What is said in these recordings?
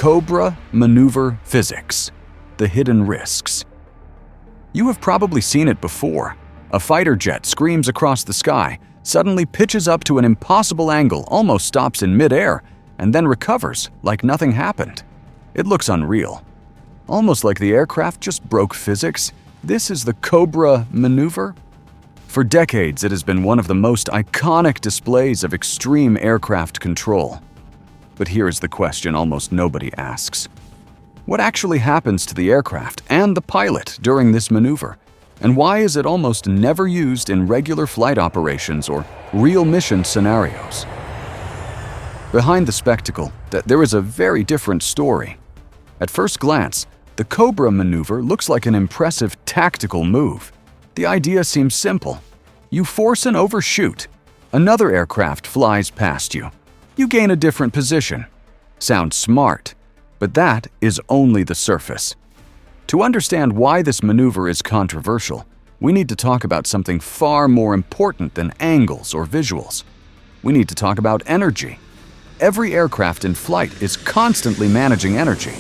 Cobra maneuver physics, the hidden risks. You have probably seen it before. A fighter jet screams across the sky, suddenly pitches up to an impossible angle, almost stops in midair, and then recovers like nothing happened. It looks unreal. Almost like the aircraft just broke physics. This is the Cobra maneuver. For decades, it has been one of the most iconic displays of extreme aircraft control. But here is the question almost nobody asks. What actually happens to the aircraft and the pilot during this maneuver? And why is it almost never used in regular flight operations or real mission scenarios? Behind the spectacle, there is a very different story. At first glance, the Cobra maneuver looks like an impressive tactical move. The idea seems simple. You force an overshoot. Another aircraft flies past you. You gain a different position. Sounds smart, but that is only the surface. To understand why this maneuver is controversial, we need to talk about something far more important than angles or visuals. We need to talk about energy. Every aircraft in flight is constantly managing energy.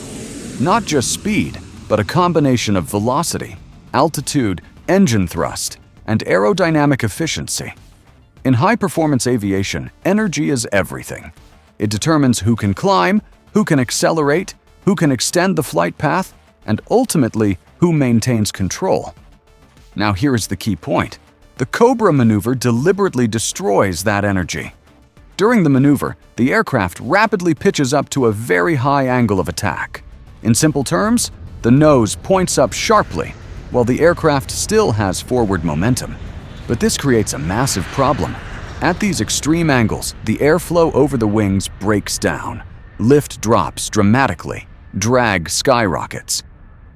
Not just speed, but a combination of velocity, altitude, engine thrust, and aerodynamic efficiency. In high-performance aviation, energy is everything. It determines who can climb, who can accelerate, who can extend the flight path, and ultimately, who maintains control. Now here is the key point. The Cobra maneuver deliberately destroys that energy. During the maneuver, the aircraft rapidly pitches up to a very high angle of attack. In simple terms, the nose points up sharply, while the aircraft still has forward momentum. But this creates a massive problem. At these extreme angles, the airflow over the wings breaks down. Lift drops dramatically. Drag skyrockets.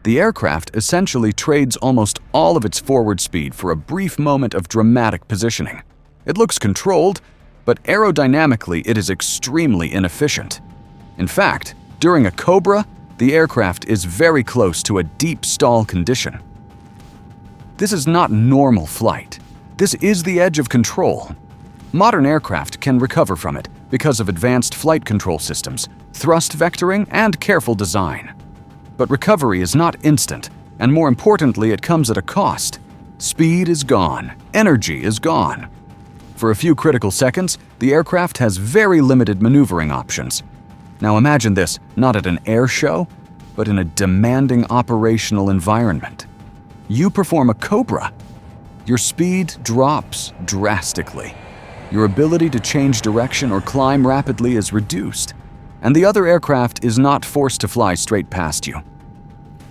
The aircraft essentially trades almost all of its forward speed for a brief moment of dramatic positioning. It looks controlled, but aerodynamically it is extremely inefficient. In fact, during a Cobra, the aircraft is very close to a deep stall condition. This is not normal flight. This is the edge of control. Modern aircraft can recover from it because of advanced flight control systems, thrust vectoring, and careful design. But recovery is not instant, and more importantly, it comes at a cost. Speed is gone, energy is gone. For a few critical seconds, the aircraft has very limited maneuvering options. Now imagine this, not at an air show, but in a demanding operational environment. You perform a Cobra. Your speed drops drastically. Your ability to change direction or climb rapidly is reduced, and the other aircraft is not forced to fly straight past you.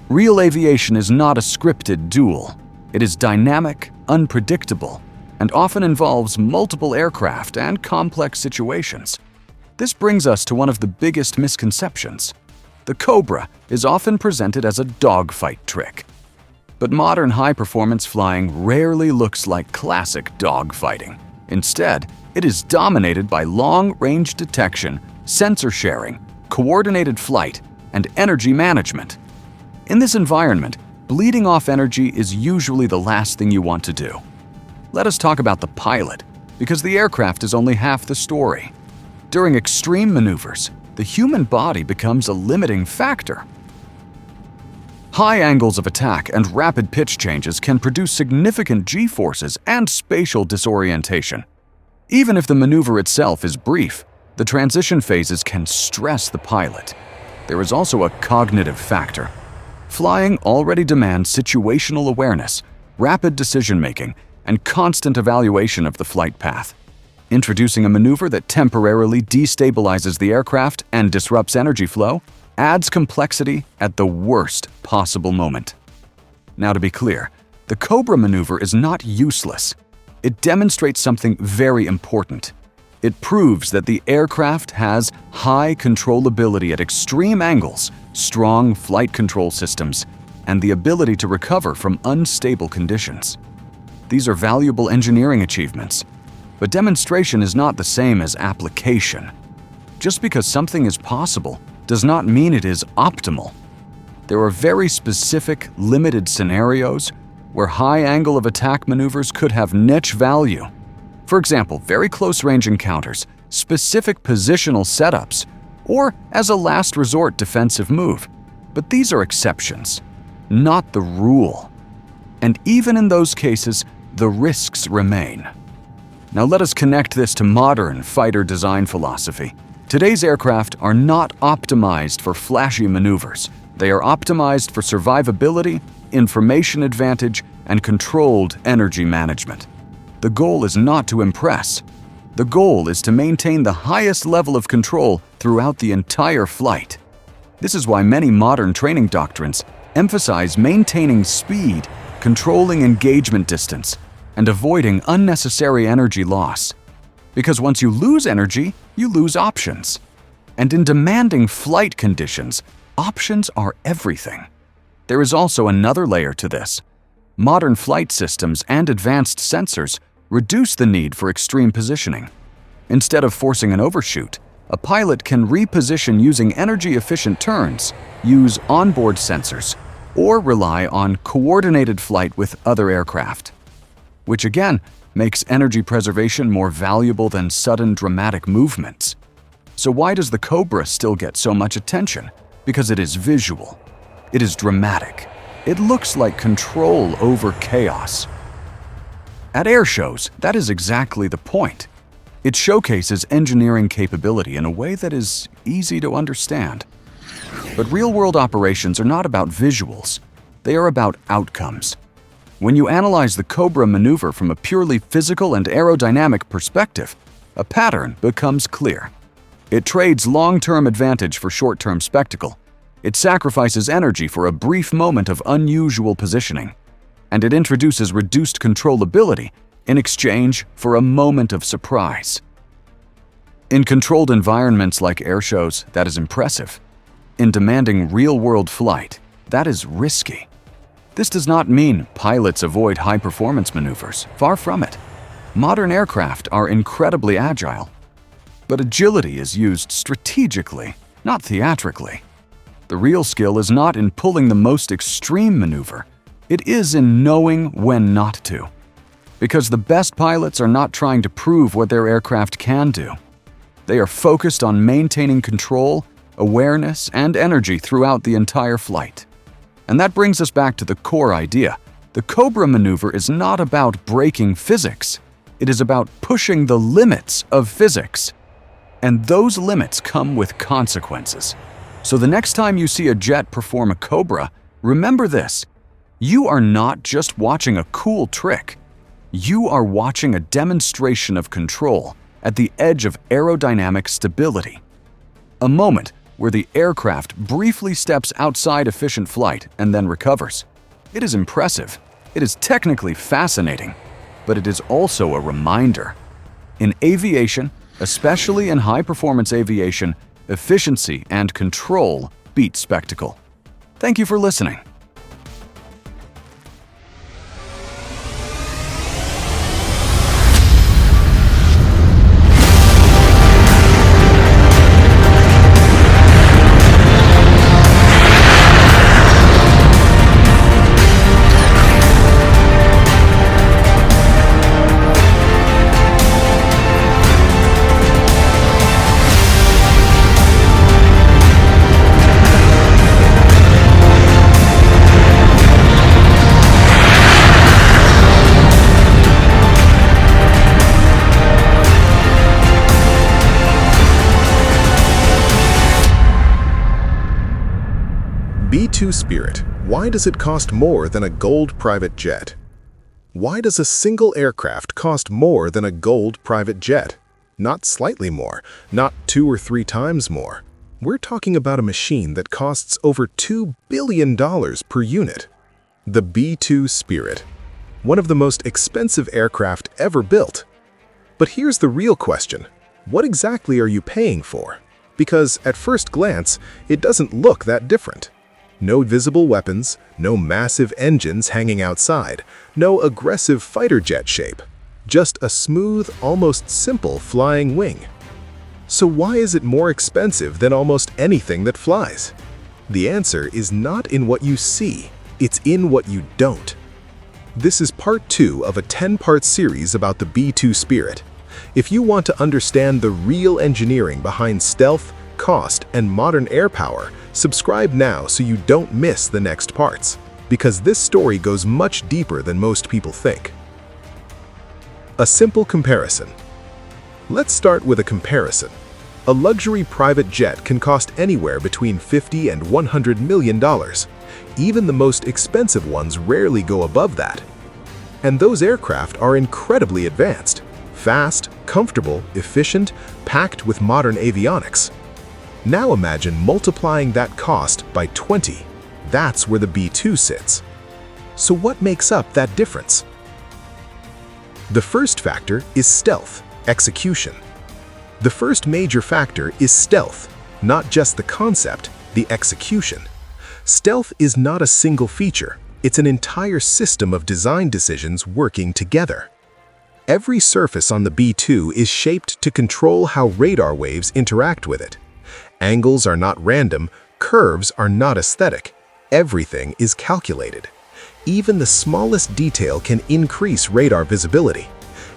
Real aviation is not a scripted duel. It is dynamic, unpredictable, and often involves multiple aircraft and complex situations. This brings us to one of the biggest misconceptions. The Cobra is often presented as a dogfight trick. But modern high-performance flying rarely looks like classic dogfighting. Instead, it is dominated by long-range detection, sensor sharing, coordinated flight, and energy management. In this environment, bleeding off energy is usually the last thing you want to do. Let us talk about the pilot, because the aircraft is only half the story. During extreme maneuvers, the human body becomes a limiting factor. High angles of attack and rapid pitch changes can produce significant G-forces and spatial disorientation. Even if the maneuver itself is brief, the transition phases can stress the pilot. There is also a cognitive factor. Flying already demands situational awareness, rapid decision-making, and constant evaluation of the flight path. Introducing a maneuver that temporarily destabilizes the aircraft and disrupts energy flow adds complexity at the worst possible moment. Now to be clear, the Cobra maneuver is not useless. It demonstrates something very important. It proves that the aircraft has high controllability at extreme angles, strong flight control systems, and the ability to recover from unstable conditions. These are valuable engineering achievements, but demonstration is not the same as application. Just because something is possible does not mean it is optimal. There are very specific, limited scenarios where high angle of attack maneuvers could have niche value. For example, very close-range encounters, specific positional setups, or as a last resort defensive move. But these are exceptions, not the rule. And even in those cases, the risks remain. Now let us connect this to modern fighter design philosophy. Today's aircraft are not optimized for flashy maneuvers. They are optimized for survivability, information advantage, and controlled energy management. The goal is not to impress. The goal is to maintain the highest level of control throughout the entire flight. This is why many modern training doctrines emphasize maintaining speed, controlling engagement distance, and avoiding unnecessary energy loss. Because once you lose energy, you lose options. And in demanding flight conditions, options are everything. There is also another layer to this. Modern flight systems and advanced sensors reduce the need for extreme positioning. Instead of forcing an overshoot, a pilot can reposition using energy-efficient turns, use onboard sensors, or rely on coordinated flight with other aircraft, which again makes energy preservation more valuable than sudden dramatic movements. So why does the Cobra still get so much attention? Because it is visual. It is dramatic. It looks like control over chaos. At air shows, that is exactly the point. It showcases engineering capability in a way that is easy to understand. But real-world operations are not about visuals. They are about outcomes. When you analyze the Cobra maneuver from a purely physical and aerodynamic perspective, a pattern becomes clear. It trades long-term advantage for short-term spectacle. It sacrifices energy for a brief moment of unusual positioning. And it introduces reduced controllability in exchange for a moment of surprise. In controlled environments like air shows, that is impressive. In demanding real-world flight, that is risky. This does not mean pilots avoid high-performance maneuvers. Far from it. Modern aircraft are incredibly agile. But agility is used strategically, not theatrically. The real skill is not in pulling the most extreme maneuver. It is in knowing when not to. Because the best pilots are not trying to prove what their aircraft can do. They are focused on maintaining control, awareness, and energy throughout the entire flight. And that brings us back to the core idea. The Cobra maneuver is not about breaking physics. It is about pushing the limits of physics. And those limits come with consequences. So the next time you see a jet perform a Cobra, remember this. You are not just watching a cool trick. You are watching a demonstration of control at the edge of aerodynamic stability. A moment where the aircraft briefly steps outside efficient flight and then recovers. It is impressive. It is technically fascinating, but it is also a reminder. In aviation, especially in high-performance aviation, efficiency and control beat spectacle. Thank you for listening. B-2 Spirit, why does it cost more than a gold private jet? Why does a single aircraft cost more than a gold private jet? Not slightly more, not 2 or 3 times more. We're talking about a machine that costs over $2 billion per unit. The B-2 Spirit, one of the most expensive aircraft ever built. But here's the real question. What exactly are you paying for? Because at first glance, it doesn't look that different. No visible weapons, no massive engines hanging outside, no aggressive fighter jet shape. Just a smooth, almost simple flying wing. So why is it more expensive than almost anything that flies? The answer is not in what you see, it's in what you don't. This is part 2 of a 10-part series about the B-2 Spirit. If you want to understand the real engineering behind stealth, cost, and modern air power, subscribe now so you don't miss the next parts, because this story goes much deeper than most people think. A simple comparison. Let's start with a comparison. A luxury private jet can cost anywhere between $50 and $100 million. Even the most expensive ones rarely go above that. And those aircraft are incredibly advanced, fast, comfortable, efficient, packed with modern avionics. Now imagine multiplying that cost by 20. That's where the B-2 sits. So what makes up that difference? The first factor is stealth, execution. The first major factor is stealth, not just the concept, the execution. Stealth is not a single feature, it's an entire system of design decisions working together. Every surface on the B-2 is shaped to control how radar waves interact with it. Angles are not random, curves are not aesthetic. Everything is calculated. Even the smallest detail can increase radar visibility.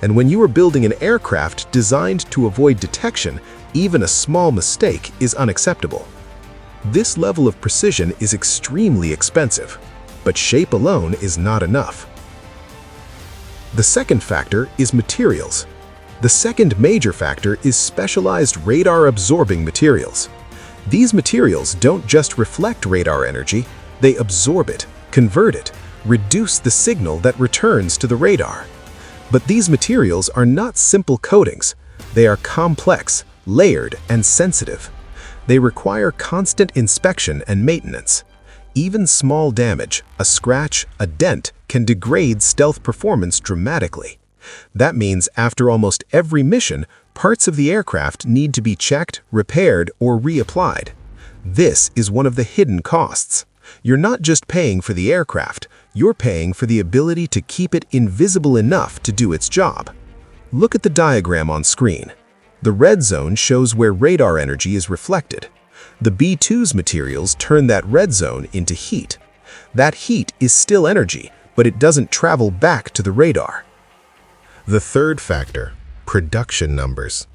And when you are building an aircraft designed to avoid detection, even a small mistake is unacceptable. This level of precision is extremely expensive, but shape alone is not enough. The second factor is materials. The second major factor is specialized radar-absorbing materials. These materials don't just reflect radar energy, they absorb it, convert it, reduce the signal that returns to the radar. But these materials are not simple coatings. They are complex, layered, and sensitive. They require constant inspection and maintenance. Even small damage, a scratch, a dent, can degrade stealth performance dramatically. That means after almost every mission, parts of the aircraft need to be checked, repaired, or reapplied. This is one of the hidden costs. You're not just paying for the aircraft, you're paying for the ability to keep it invisible enough to do its job. Look at the diagram on screen. The red zone shows where radar energy is reflected. The B-2's materials turn that red zone into heat. That heat is still energy, but it doesn't travel back to the radar. The third factor, production numbers.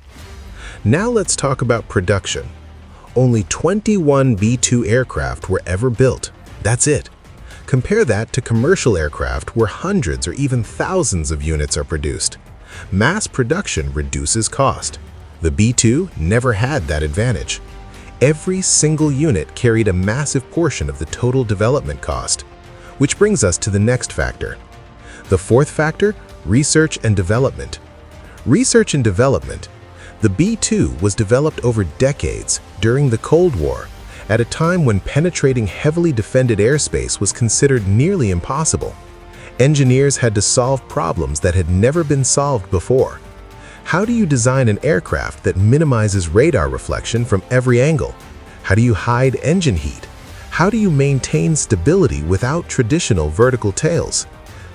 Now let's talk about production. Only 21 B-2 aircraft were ever built. That's it. Compare that to commercial aircraft where hundreds or even thousands of units are produced. Mass production reduces cost. The B-2 never had that advantage. Every single unit carried a massive portion of the total development cost. Which brings us to the next factor. The fourth factor, research and development. Research and development. The B-2 was developed over decades during the Cold War, at a time when penetrating heavily defended airspace was considered nearly impossible. Engineers had to solve problems that had never been solved before. How do you design an aircraft that minimizes radar reflection from every angle? How do you hide engine heat? How do you maintain stability without traditional vertical tails?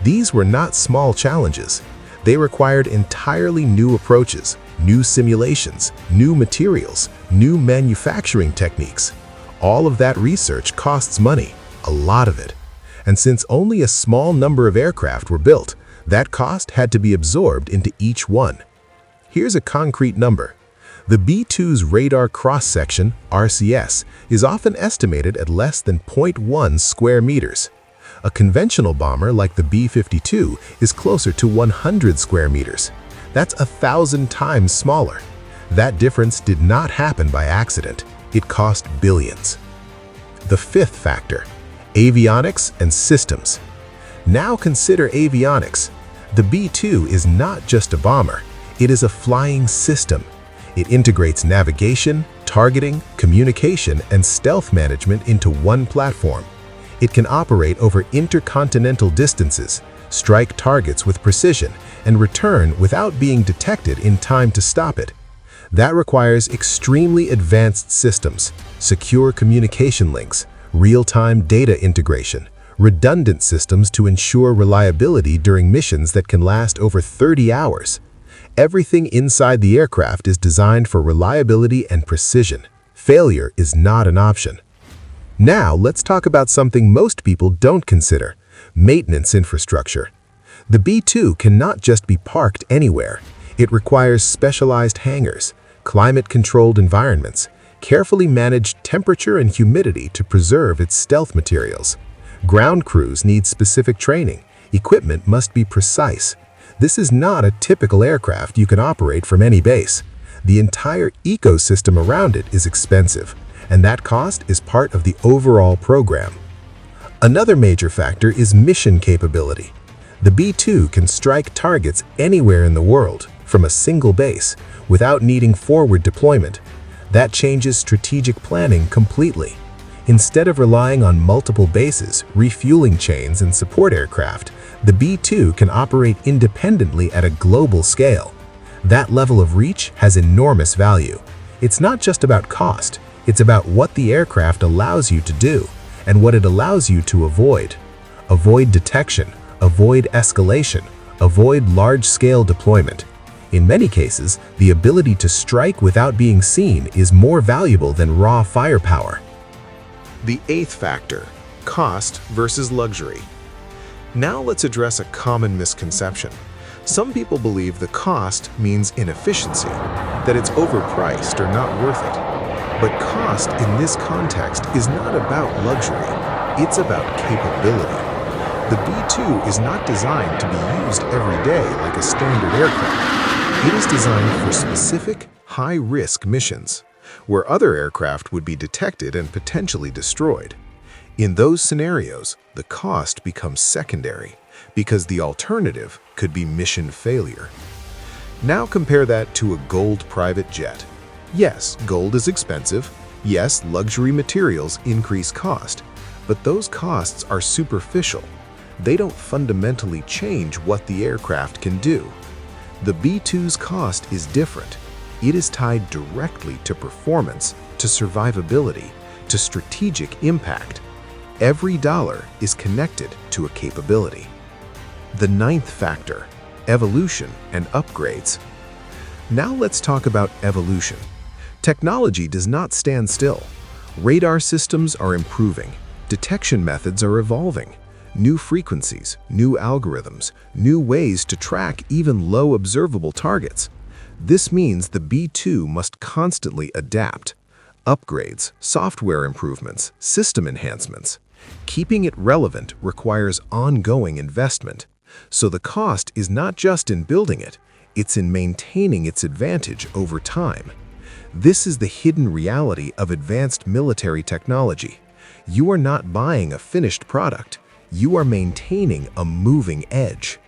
These were not small challenges. They required entirely new approaches, new simulations, new materials, new manufacturing techniques. All of that research costs money, a lot of it. And since only a small number of aircraft were built, that cost had to be absorbed into each one. Here's a concrete number. The B-2's radar cross-section, RCS, is often estimated at less than 0.1 square meters. A conventional bomber like the B-52 is closer to 100 square meters. That's 1,000 times smaller. That difference did not happen by accident. It cost billions. The fifth factor, avionics and systems. Now consider avionics. The B-2 is not just a bomber, it is a flying system. It integrates navigation, targeting, communication, and stealth management into one platform. It can operate over intercontinental distances, strike targets with precision, and return without being detected in time to stop it. That requires extremely advanced systems, secure communication links, real-time data integration, redundant systems to ensure reliability during missions that can last over 30 hours. Everything inside the aircraft is designed for reliability and precision. Failure is not an option. Now, let's talk about something most people don't consider: maintenance infrastructure. The B-2 cannot just be parked anywhere. It requires specialized hangars, climate-controlled environments, carefully manage temperature and humidity to preserve its stealth materials. Ground crews need specific training. Equipment must be precise. This is not a typical aircraft you can operate from any base. The entire ecosystem around it is expensive, and that cost is part of the overall program. Another major factor is mission capability. The B-2 can strike targets anywhere in the world from a single base without needing forward deployment. That changes strategic planning completely. Instead of relying on multiple bases, refueling chains, and support aircraft, the B-2 can operate independently at a global scale. That level of reach has enormous value. It's not just about cost, it's about what the aircraft allows you to do and what it allows you to avoid. Avoid detection, avoid escalation, avoid large-scale deployment. In many cases, the ability to strike without being seen is more valuable than raw firepower. The eighth factor, cost versus luxury. Now let's address a common misconception. Some people believe the cost means inefficiency, that it's overpriced or not worth it. But cost in this context is not about luxury, it's about capability. The B-2 is not designed to be used every day like a standard aircraft. It is designed for specific, high-risk missions, where other aircraft would be detected and potentially destroyed. In those scenarios, the cost becomes secondary, because the alternative could be mission failure. Now compare that to a gold private jet. Yes, gold is expensive. Yes, luxury materials increase cost. But those costs are superficial. They don't fundamentally change what the aircraft can do. The B-2's cost is different. It is tied directly to performance, to survivability, to strategic impact. Every dollar is connected to a capability. The ninth factor, evolution and upgrades. Now let's talk about evolution. Technology does not stand still. Radar systems are improving. Detection methods are evolving. New frequencies, new algorithms, new ways to track even low observable targets. This means the B-2 must constantly adapt. Upgrades, software improvements, system enhancements. Keeping it relevant requires ongoing investment. So the cost is not just in building it, it's in maintaining its advantage over time. This is the hidden reality of advanced military technology. You are not buying a finished product, you are maintaining a moving edge.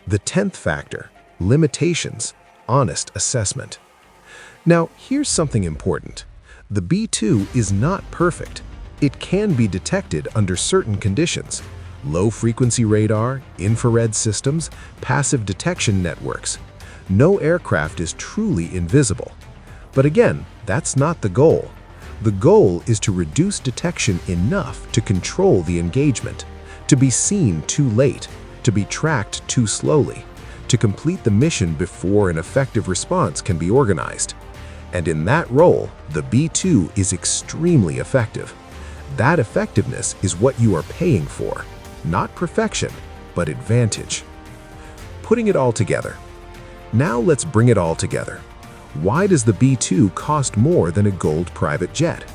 The 10th factor, limitations, honest assessment. Now, here's something important. The B-2 is not perfect. It can be detected under certain conditions. Low-frequency radar, infrared systems, passive detection networks. No aircraft is truly invisible. But again, that's not the goal. The goal is to reduce detection enough to control the engagement, to be seen too late, to be tracked too slowly, to complete the mission before an effective response can be organized. And in that role, the B-2 is extremely effective. That effectiveness is what you are paying for, not perfection, but advantage. Putting it all together. Now let's bring it all together. Why does the B-2 cost more than a gold private jet?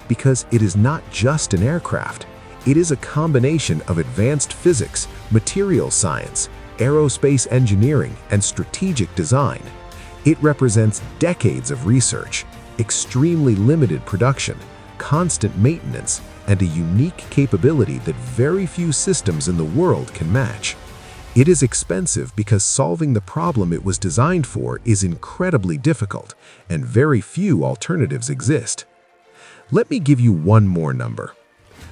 Because it is not just an aircraft. It is a combination of advanced physics, material science, aerospace engineering, and strategic design. It represents decades of research, extremely limited production, constant maintenance, and a unique capability that very few systems in the world can match. It is expensive because solving the problem it was designed for is incredibly difficult, and very few alternatives exist. Let me give you one more number.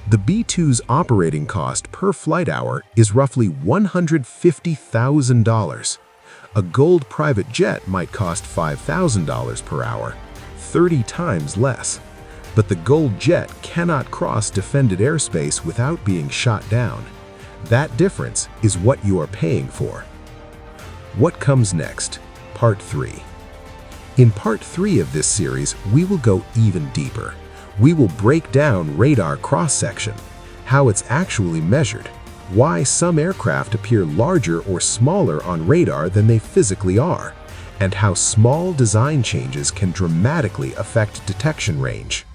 The B-2's operating cost per flight hour is roughly $150,000. A gold private jet might cost $5,000 per hour, 30 times less. But the gold jet cannot cross defended airspace without being shot down. That difference is what you are paying for. What comes next? Part 3. In Part 3 of this series, we will go even deeper. We will break down radar cross-section, how it's actually measured, why some aircraft appear larger or smaller on radar than they physically are, and how small design changes can dramatically affect detection range.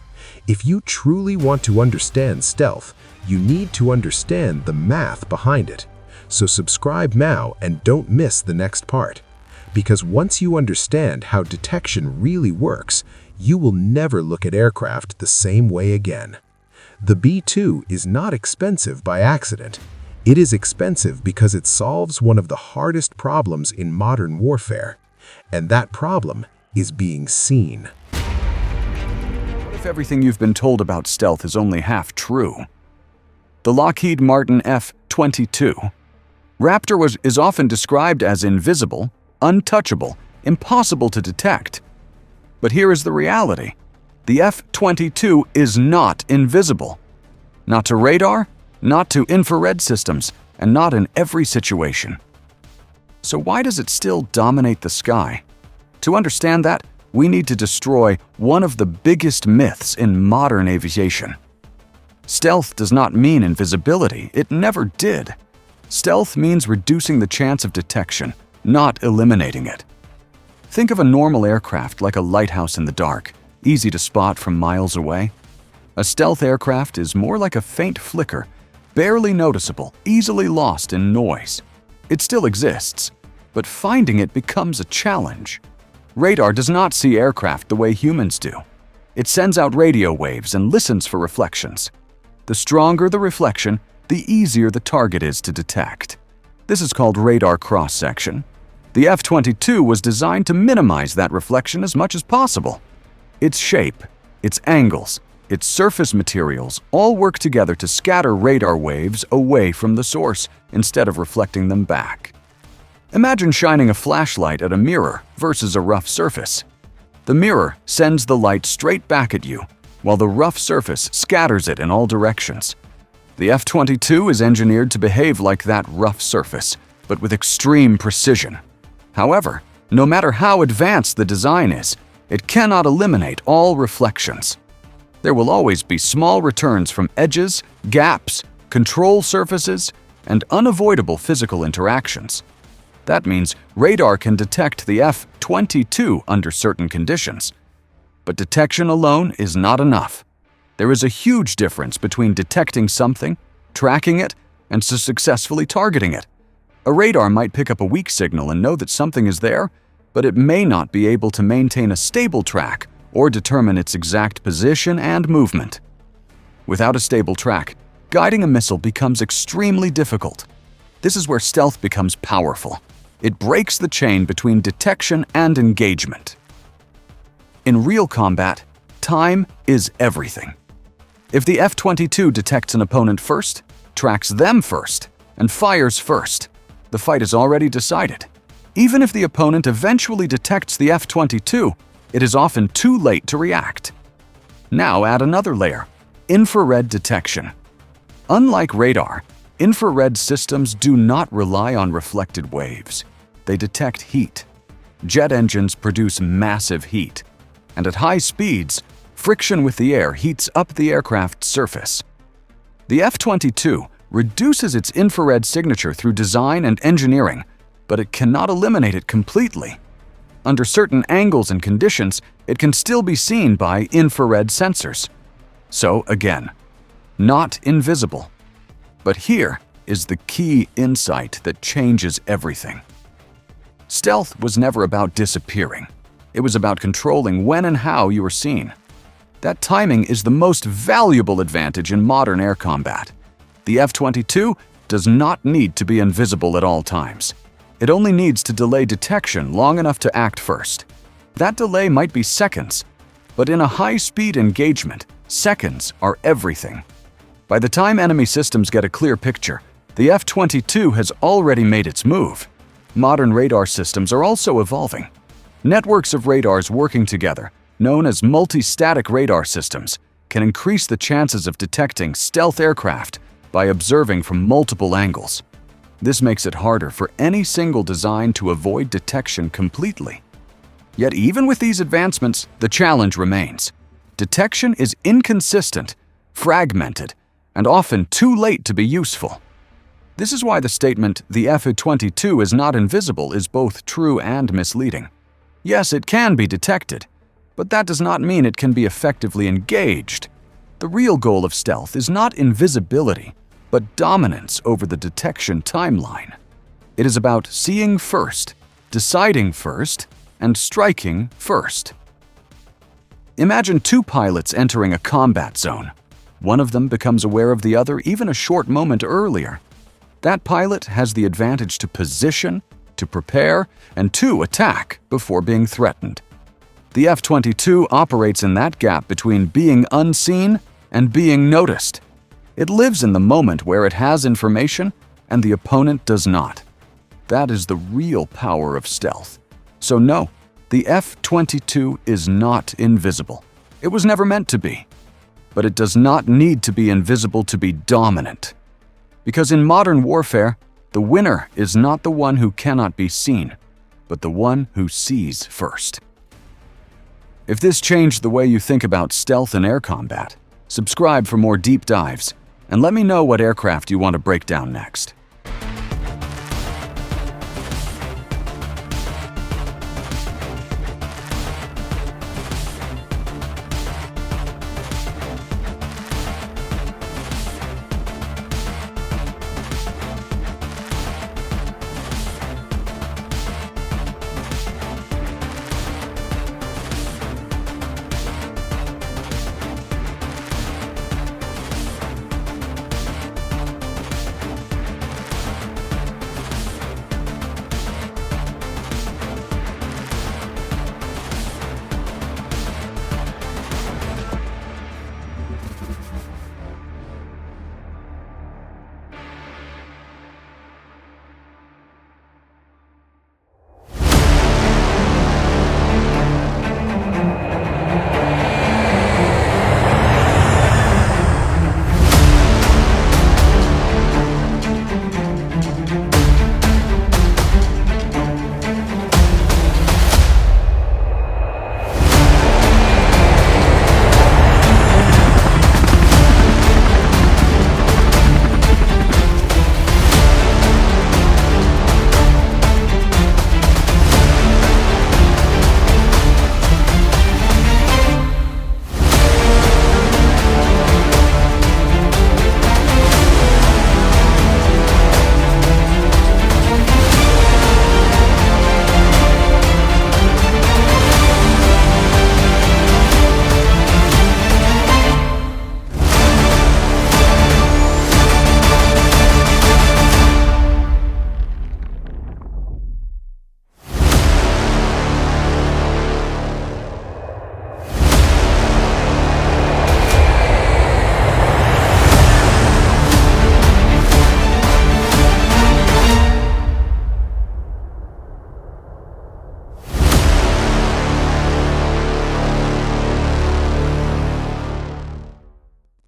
If you truly want to understand stealth, you need to understand the math behind it. So subscribe now and don't miss the next part. Because once you understand how detection really works, you will never look at aircraft the same way again. The B-2 is not expensive by accident. It is expensive because it solves one of the hardest problems in modern warfare. And that problem is being seen. What if everything you've been told about stealth is only half true? The Lockheed Martin F-22. Raptor is often described as invisible, untouchable, impossible to detect. But here is the reality. The F-22 is not invisible. Not to radar, not to infrared systems, and not in every situation. So why does it still dominate the sky? To understand that, we need to destroy one of the biggest myths in modern aviation. Stealth does not mean invisibility. It never did. Stealth means reducing the chance of detection, not eliminating it. Think of a normal aircraft like a lighthouse in the dark, easy to spot from miles away. A stealth aircraft is more like a faint flicker, barely noticeable, easily lost in noise. It still exists, but finding it becomes a challenge. Radar does not see aircraft the way humans do. It sends out radio waves and listens for reflections. The stronger the reflection, the easier the target is to detect. This is called radar cross-section. The F-22 was designed to minimize that reflection as much as possible. Its shape, its angles, its surface materials all work together to scatter radar waves away from the source instead of reflecting them back. Imagine shining a flashlight at a mirror versus a rough surface. The mirror sends the light straight back at you, while the rough surface scatters it in all directions. The F-22 is engineered to behave like that rough surface, but with extreme precision. However, no matter how advanced the design is, it cannot eliminate all reflections. There will always be small returns from edges, gaps, control surfaces, and unavoidable physical interactions. That means radar can detect the F-22 under certain conditions. But detection alone is not enough. There is a huge difference between detecting something, tracking it, and successfully targeting it. A radar might pick up a weak signal and know that something is there, but it may not be able to maintain a stable track or determine its exact position and movement. Without a stable track, guiding a missile becomes extremely difficult. This is where stealth becomes powerful. It breaks the chain between detection and engagement. In real combat, time is everything. If the F-22 detects an opponent first, tracks them first, and fires first, the fight is already decided. Even if the opponent eventually detects the F-22, it is often too late to react. Now add another layer: infrared detection. Unlike radar, infrared systems do not rely on reflected waves. They detect heat. Jet engines produce massive heat, and at high speeds, friction with the air heats up the aircraft's surface. The F-22 reduces its infrared signature through design and engineering, but it cannot eliminate it completely. Under certain angles and conditions, it can still be seen by infrared sensors. So again, not invisible. But here is the key insight that changes everything. Stealth was never about disappearing. It was about controlling when and how you were seen. That timing is the most valuable advantage in modern air combat. The F-22 does not need to be invisible at all times. It only needs to delay detection long enough to act first. That delay might be seconds, but in a high-speed engagement, seconds are everything. By the time enemy systems get a clear picture, the F-22 has already made its move. Modern radar systems are also evolving. Networks of radars working together, known as multi-static radar systems, can increase the chances of detecting stealth aircraft by observing from multiple angles. This makes it harder for any single design to avoid detection completely. Yet even with these advancements, the challenge remains. Detection is inconsistent, fragmented, and often too late to be useful. This is why the statement, "the F-22 is not invisible," is both true and misleading. Yes, it can be detected, but that does not mean it can be effectively engaged. The real goal of stealth is not invisibility, but dominance over the detection timeline. It is about seeing first, deciding first, and striking first. Imagine two pilots entering a combat zone. One of them becomes aware of the other even a short moment earlier. That pilot has the advantage to position, to prepare, and to attack before being threatened. The F-22 operates in that gap between being unseen and being noticed. It lives in the moment where it has information and the opponent does not. That is the real power of stealth. So no, the F-22 is not invisible. It was never meant to be. But it does not need to be invisible to be dominant. Because in modern warfare, the winner is not the one who cannot be seen, but the one who sees first. If this changed the way you think about stealth and air combat, subscribe for more deep dives, and let me know what aircraft you want to break down next.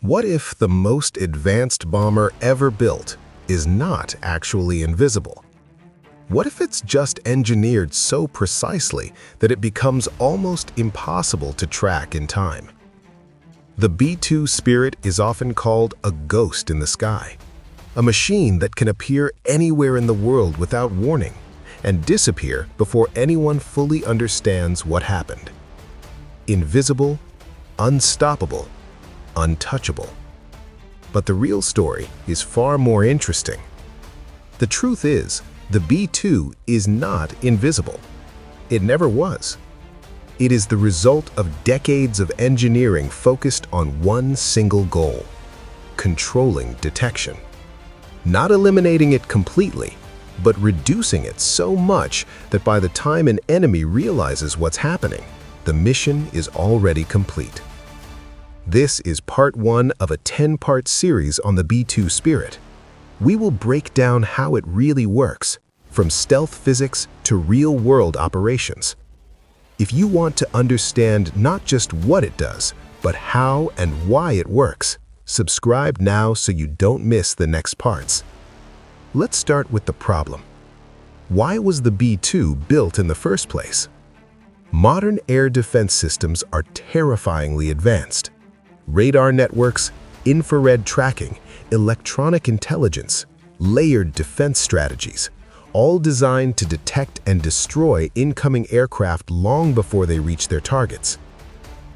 What if the most advanced bomber ever built is not actually invisible? What if it's just engineered so precisely that it becomes almost impossible to track in time? The B-2 Spirit is often called a ghost in the sky, a machine that can appear anywhere in the world without warning and disappear before anyone fully understands what happened. Invisible, unstoppable, untouchable. But the real story is far more interesting. The truth is, the B-2 is not invisible. It never was. It is the result of decades of engineering focused on one single goal: controlling detection. Not eliminating it completely, but reducing it so much that by the time an enemy realizes what's happening, the mission is already complete. This is part 1 of a 10-part series on the B-2 Spirit. We will break down how it really works, from stealth physics to real-world operations. If you want to understand not just what it does, but how and why it works, subscribe now so you don't miss the next parts. Let's start with the problem. Why was the B-2 built in the first place? Modern air defense systems are terrifyingly advanced. Radar networks, infrared tracking, electronic intelligence, layered defense strategies, all designed to detect and destroy incoming aircraft long before they reach their targets.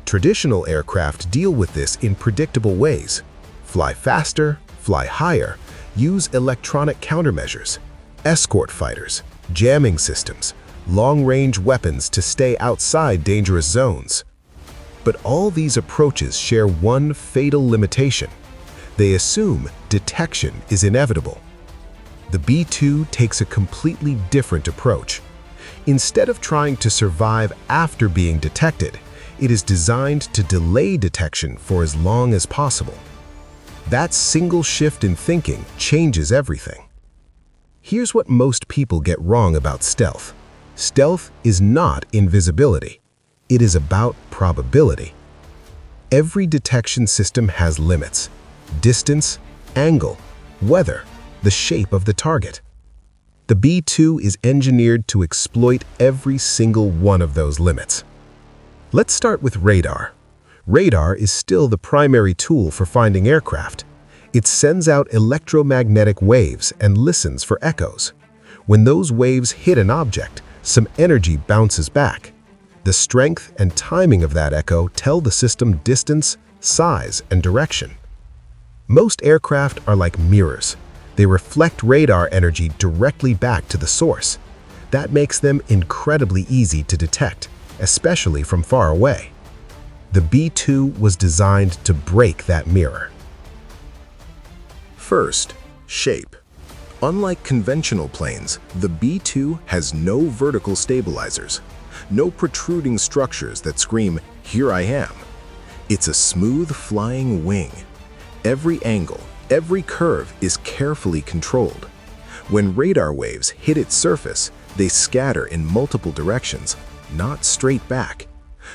Traditional aircraft deal with this in predictable ways: fly faster, fly higher, use electronic countermeasures, escort fighters, jamming systems, long-range weapons to stay outside dangerous zones. But all these approaches share one fatal limitation: they assume detection is inevitable. The B-2 takes a completely different approach. Instead of trying to survive after being detected, it is designed to delay detection for as long as possible. That single shift in thinking changes everything. Here's what most people get wrong about stealth. Stealth is not invisibility. It is about probability. Every detection system has limits: distance, angle, weather, the shape of the target. The B-2 is engineered to exploit every single one of those limits. Let's start with radar. Radar is still the primary tool for finding aircraft. It sends out electromagnetic waves and listens for echoes. When those waves hit an object, some energy bounces back. The strength and timing of that echo tell the system distance, size, and direction. Most aircraft are like mirrors. They reflect radar energy directly back to the source. That makes them incredibly easy to detect, especially from far away. The B-2 was designed to break that mirror. First, shape. Unlike conventional planes, the B-2 has no vertical stabilizers, no protruding structures that scream, "Here I am." It's a smooth flying wing. Every angle, every curve is carefully controlled. When radar waves hit its surface, they scatter in multiple directions, not straight back.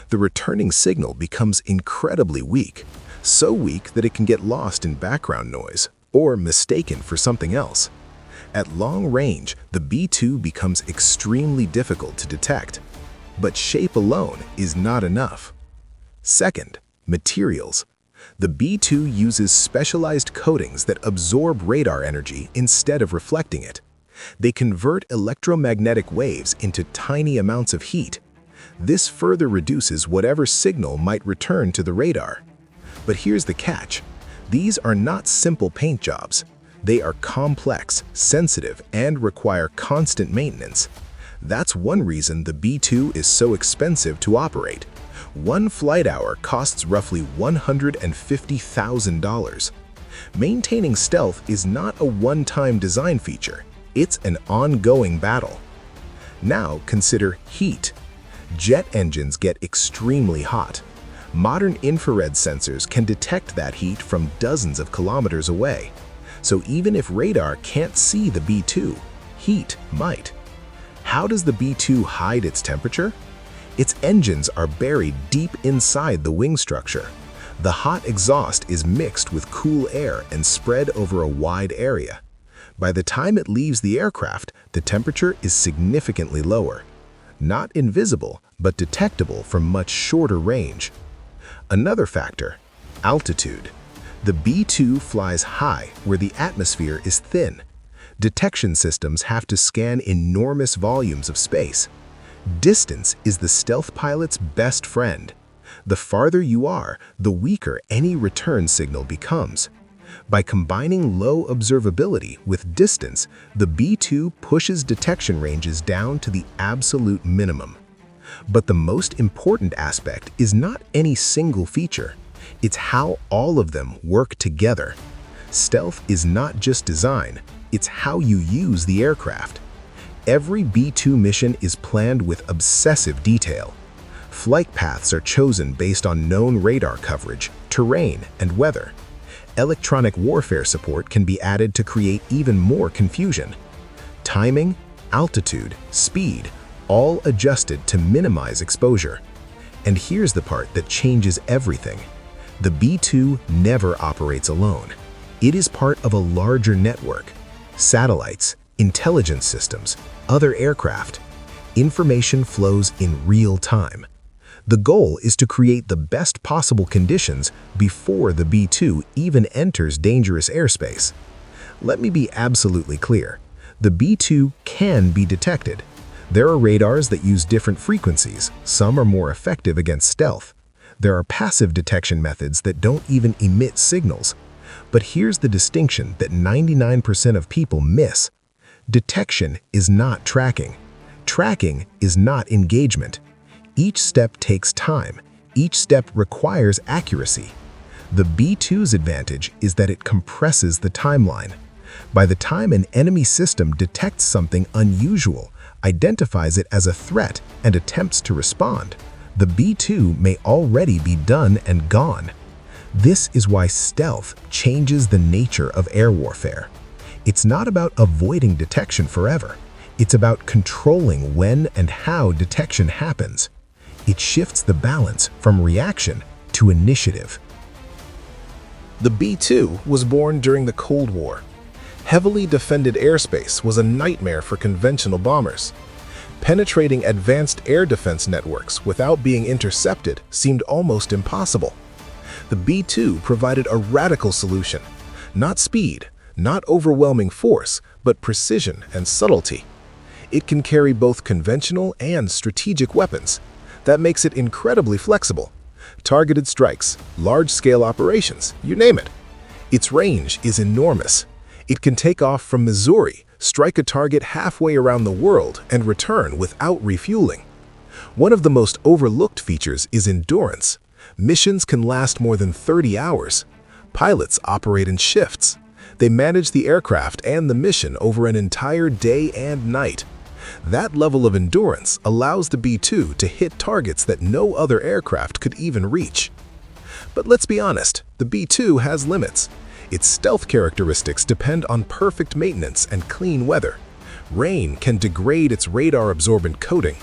The returning signal becomes incredibly weak, so weak that it can get lost in background noise or mistaken for something else. At long range, the B-2 becomes extremely difficult to detect. But shape alone is not enough. Second, materials. The B-2 uses specialized coatings that absorb radar energy instead of reflecting it. They convert electromagnetic waves into tiny amounts of heat. This further reduces whatever signal might return to the radar. But here's the catch. These are not simple paint jobs. They are complex, sensitive, and require constant maintenance. That's one reason the B-2 is so expensive to operate. One flight hour costs roughly $150,000. Maintaining stealth is not a one-time design feature. It's an ongoing battle. Now consider heat. Jet engines get extremely hot. Modern infrared sensors can detect that heat from dozens of kilometers away. So even if radar can't see the B-2, heat might. How does the B-2 hide its temperature? Its engines are buried deep inside the wing structure. The hot exhaust is mixed with cool air and spread over a wide area. By the time it leaves the aircraft, the temperature is significantly lower. Not invisible, but detectable from much shorter range. Another factor, altitude. The B-2 flies high where the atmosphere is thin. Detection systems have to scan enormous volumes of space. Distance is the stealth pilot's best friend. The farther you are, the weaker any return signal becomes. By combining low observability with distance, the B-2 pushes detection ranges down to the absolute minimum. But the most important aspect is not any single feature. It's how all of them work together. Stealth is not just design, it's how you use the aircraft. Every B-2 mission is planned with obsessive detail. Flight paths are chosen based on known radar coverage, terrain, and weather. Electronic warfare support can be added to create even more confusion. Timing, altitude, speed, all adjusted to minimize exposure. And here's the part that changes everything. The B-2 never operates alone. It is part of a larger network. Satellites, intelligence systems, other aircraft. Information flows in real time. The goal is to create the best possible conditions before the B-2 even enters dangerous airspace. Let me be absolutely clear. The B-2 can be detected. There are radars that use different frequencies. Some are more effective against stealth. There are passive detection methods that don't even emit signals. But here's the distinction that 99% of people miss. Detection is not tracking. Tracking is not engagement. Each step takes time. Each step requires accuracy. The B-2's advantage is that it compresses the timeline. By the time an enemy system detects something unusual, identifies it as a threat, and attempts to respond, the B-2 may already be done and gone. This is why stealth changes the nature of air warfare. It's not about avoiding detection forever. It's about controlling when and how detection happens. It shifts the balance from reaction to initiative. The B-2 was born during the Cold War. Heavily defended airspace was a nightmare for conventional bombers. Penetrating advanced air defense networks without being intercepted seemed almost impossible. The B-2 provided a radical solution. Not speed, not overwhelming force, but precision and subtlety. It can carry both conventional and strategic weapons. That makes it incredibly flexible. Targeted strikes, large-scale operations, you name it. Its range is enormous. It can take off from Missouri, strike a target halfway around the world, and return without refueling. One of the most overlooked features is endurance. Missions can last more than 30 hours. Pilots operate in shifts. They manage the aircraft and the mission over an entire day and night. That level of endurance allows the B-2 to hit targets that no other aircraft could even reach. But let's be honest, the B-2 has limits. Its stealth characteristics depend on perfect maintenance and clean weather. Rain can degrade its radar-absorbent coating.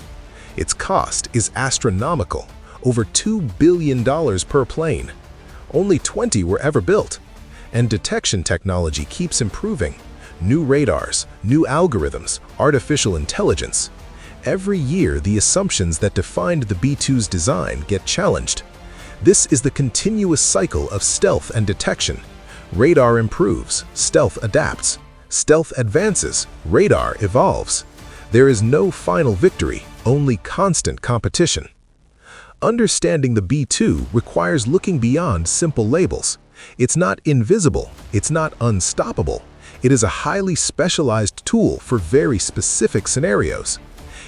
Its cost is astronomical, over $2 billion per plane. Only 20 were ever built. And detection technology keeps improving. New radars, new algorithms, artificial intelligence. Every year, the assumptions that defined the B-2's design get challenged. This is the continuous cycle of stealth and detection. Radar improves, stealth adapts. Stealth advances, radar evolves. There is no final victory, only constant competition. Understanding the B-2 requires looking beyond simple labels. It's not invisible, it's not unstoppable. It is a highly specialized tool for very specific scenarios.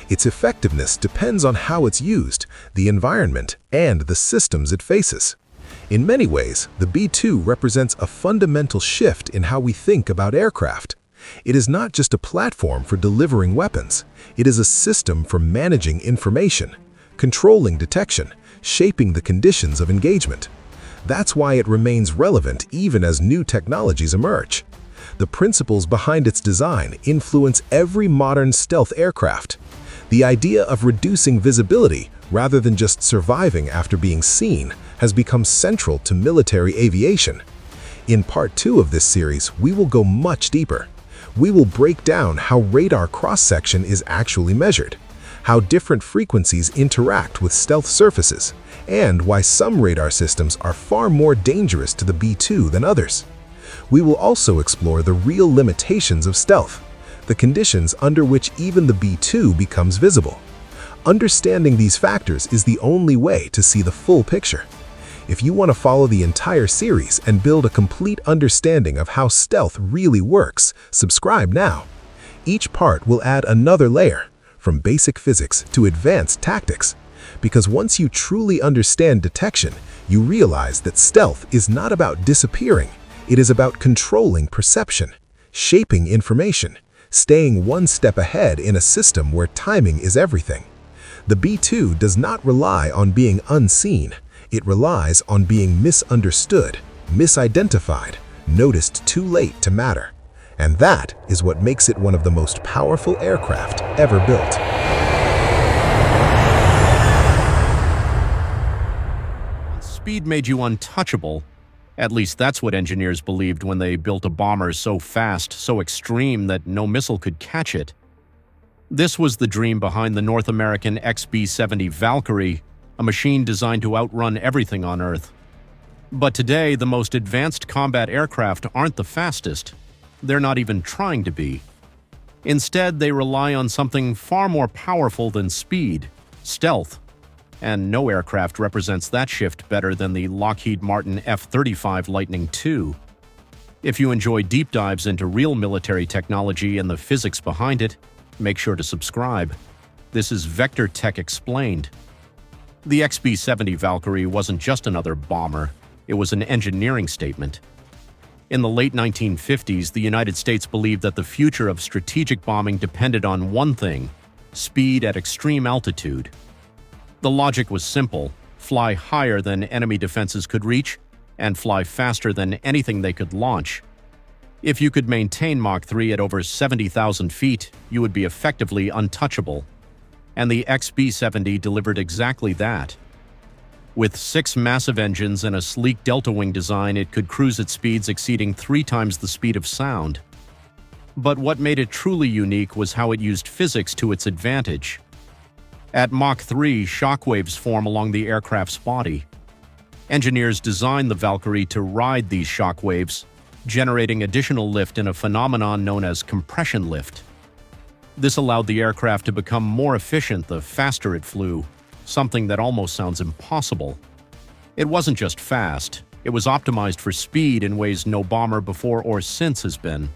Its effectiveness depends on how it's used, the environment, and the systems it faces. In many ways, the B-2 represents a fundamental shift in how we think about aircraft. It is not just a platform for delivering weapons. It is a system for managing information, controlling detection, shaping the conditions of engagement. That's why it remains relevant even as new technologies emerge. The principles behind its design influence every modern stealth aircraft. The idea of reducing visibility rather than just surviving after being seen has become central to military aviation. In part 2 of this series, we will go much deeper. We will break down how radar cross-section is actually measured, how different frequencies interact with stealth surfaces, and why some radar systems are far more dangerous to the B-2 than others. We will also explore the real limitations of stealth, the conditions under which even the B-2 becomes visible. Understanding these factors is the only way to see the full picture. If you want to follow the entire series and build a complete understanding of how stealth really works, subscribe now. Each part will add another layer, from basic physics to advanced tactics. Because once you truly understand detection, you realize that stealth is not about disappearing. It is about controlling perception, shaping information, staying one step ahead in a system where timing is everything. The B-2 does not rely on being unseen. It relies on being misunderstood, misidentified, noticed too late to matter. And that is what makes it one of the most powerful aircraft ever built. Speed made you untouchable. At least that's what engineers believed when they built a bomber so fast, so extreme that no missile could catch it. This was the dream behind the North American XB-70 Valkyrie, a machine designed to outrun everything on Earth. But today, the most advanced combat aircraft aren't the fastest. They're not even trying to be. Instead, they rely on something far more powerful than speed: stealth. And no aircraft represents that shift better than the Lockheed Martin F-35 Lightning II. If you enjoy deep dives into real military technology and the physics behind it, make sure to subscribe. This is Vector Tech Explained. The XB-70 Valkyrie wasn't just another bomber, it was an engineering statement. In the late 1950s, the United States believed that the future of strategic bombing depended on one thing: speed at extreme altitude. The logic was simple: fly higher than enemy defenses could reach, and fly faster than anything they could launch. If you could maintain Mach 3 at over 70,000 feet, you would be effectively untouchable. And the XB-70 delivered exactly that. With 6 massive engines and a sleek delta wing design, it could cruise at speeds exceeding 3 times the speed of sound. But what made it truly unique was how it used physics to its advantage. At Mach 3, shockwaves form along the aircraft's body. Engineers designed the Valkyrie to ride these shockwaves, generating additional lift in a phenomenon known as compression lift. This allowed the aircraft to become more efficient the faster it flew, something that almost sounds impossible. It wasn't just fast, it was optimized for speed in ways no bomber before or since has been.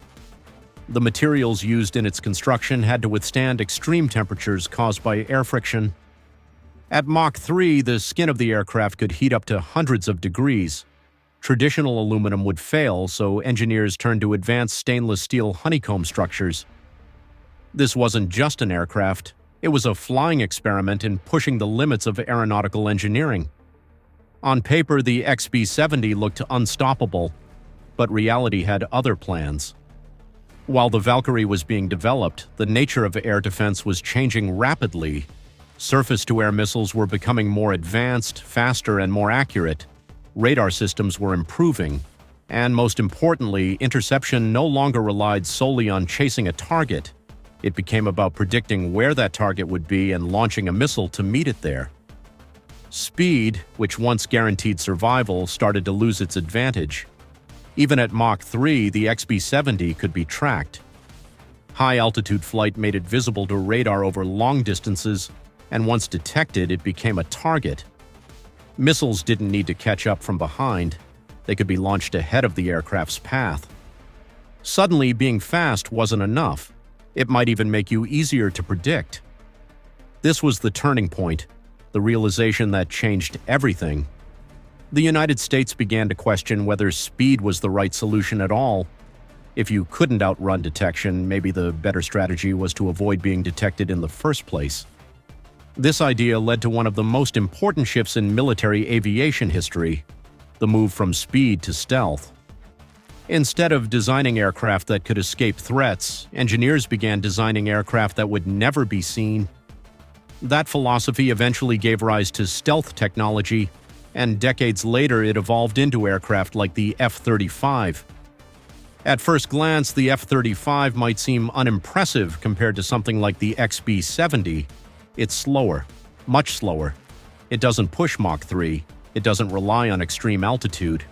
The materials used in its construction had to withstand extreme temperatures caused by air friction. At Mach 3, the skin of the aircraft could heat up to hundreds of degrees. Traditional aluminum would fail, so engineers turned to advanced stainless steel honeycomb structures. This wasn't just an aircraft, it was a flying experiment in pushing the limits of aeronautical engineering. On paper, the XB-70 looked unstoppable, but reality had other plans. While the Valkyrie was being developed, the nature of air defense was changing rapidly. Surface-to-air missiles were becoming more advanced, faster, and more accurate. Radar systems were improving. And most importantly, interception no longer relied solely on chasing a target. It became about predicting where that target would be and launching a missile to meet it there. Speed, which once guaranteed survival, started to lose its advantage. Even at Mach 3, the XB-70 could be tracked. High-altitude flight made it visible to radar over long distances, and once detected, it became a target. Missiles didn't need to catch up from behind. They could be launched ahead of the aircraft's path. Suddenly, being fast wasn't enough. It might even make you easier to predict. This was the turning point, the realization that changed everything. The United States began to question whether speed was the right solution at all. If you couldn't outrun detection, maybe the better strategy was to avoid being detected in the first place. This idea led to one of the most important shifts in military aviation history: the move from speed to stealth. Instead of designing aircraft that could escape threats, engineers began designing aircraft that would never be seen. That philosophy eventually gave rise to stealth technology, and decades later it evolved into aircraft like the F-35. At first glance, the F-35 might seem unimpressive compared to something like the XB-70. It's slower, much slower. It doesn't push Mach 3. It doesn't rely on extreme altitude.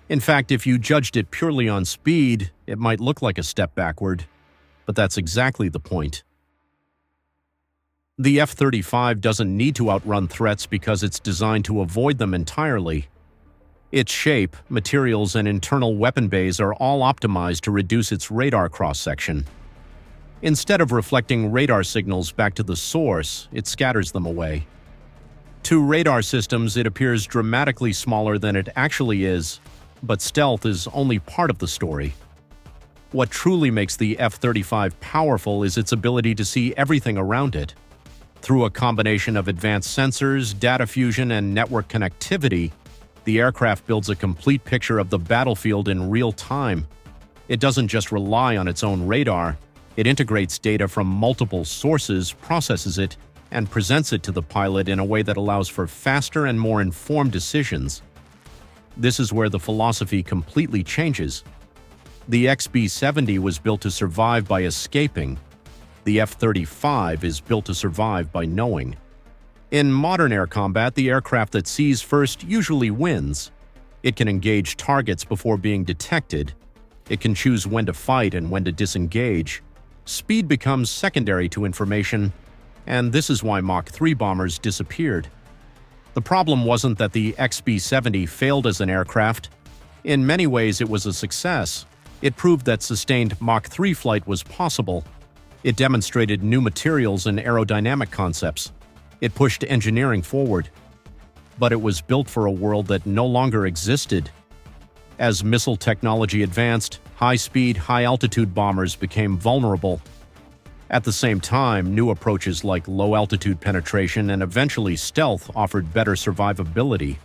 In fact, if you judged it purely on speed, it might look like a step backward. But that's exactly the point. The F-35 doesn't need to outrun threats because it's designed to avoid them entirely. Its shape, materials, and internal weapon bays are all optimized to reduce its radar cross-section. Instead of reflecting radar signals back to the source, it scatters them away. To radar systems, it appears dramatically smaller than it actually is, but stealth is only part of the story. What truly makes the F-35 powerful is its ability to see everything around it. Through a combination of advanced sensors, data fusion, and network connectivity, the aircraft builds a complete picture of the battlefield in real time. It doesn't just rely on its own radar. It integrates data from multiple sources, processes it, and presents it to the pilot in a way that allows for faster and more informed decisions. This is where the philosophy completely changes. The XB-70 was built to survive by escaping. The F-35 is built to survive by knowing. In modern air combat, the aircraft that sees first usually wins. It can engage targets before being detected. It can choose when to fight and when to disengage. Speed becomes secondary to information, and this is why Mach 3 bombers disappeared. The problem wasn't that the XB-70 failed as an aircraft. In many ways, it was a success. It proved that sustained Mach 3 flight was possible. It demonstrated new materials and aerodynamic concepts. It pushed engineering forward. But it was built for a world that no longer existed. As missile technology advanced, high-speed, high-altitude bombers became vulnerable. At the same time, new approaches like low-altitude penetration and eventually stealth offered better survivability.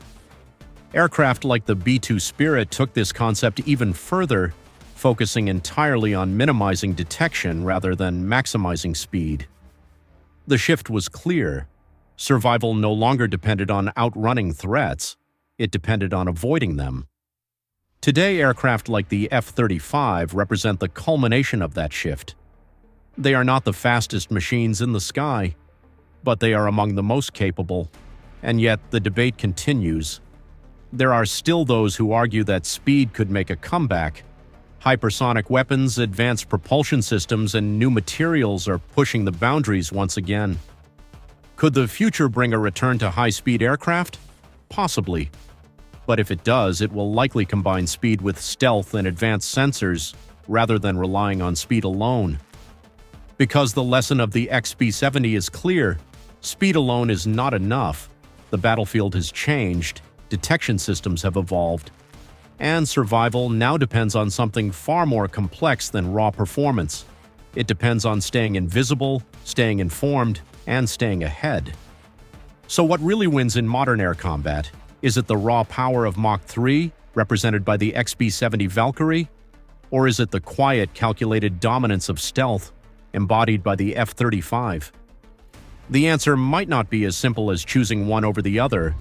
Aircraft like the B-2 Spirit took this concept even further, focusing entirely on minimizing detection rather than maximizing speed. The shift was clear. Survival no longer depended on outrunning threats. It depended on avoiding them. Today, aircraft like the F-35 represent the culmination of that shift. They are not the fastest machines in the sky, but they are among the most capable, and yet the debate continues. There are still those who argue that speed could make a comeback. Hypersonic weapons, advanced propulsion systems, and new materials are pushing the boundaries once again. Could the future bring a return to high-speed aircraft? Possibly. But if it does, it will likely combine speed with stealth and advanced sensors, rather than relying on speed alone. Because the lesson of the XB-70 is clear, speed alone is not enough. The battlefield has changed, detection systems have evolved, and survival now depends on something far more complex than raw performance. It depends on staying invisible, staying informed, and staying ahead. So what really wins in modern air combat? Is it the raw power of Mach 3, represented by the XB-70 Valkyrie? Or is it the quiet, calculated dominance of stealth, embodied by the F-35? The answer might not be as simple as choosing one over the other,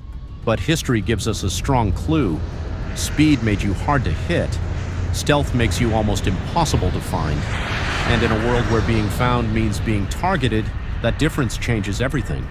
but history gives us a strong clue. Speed made you hard to hit. Stealth makes you almost impossible to find. And in a world where being found means being targeted, that difference changes everything.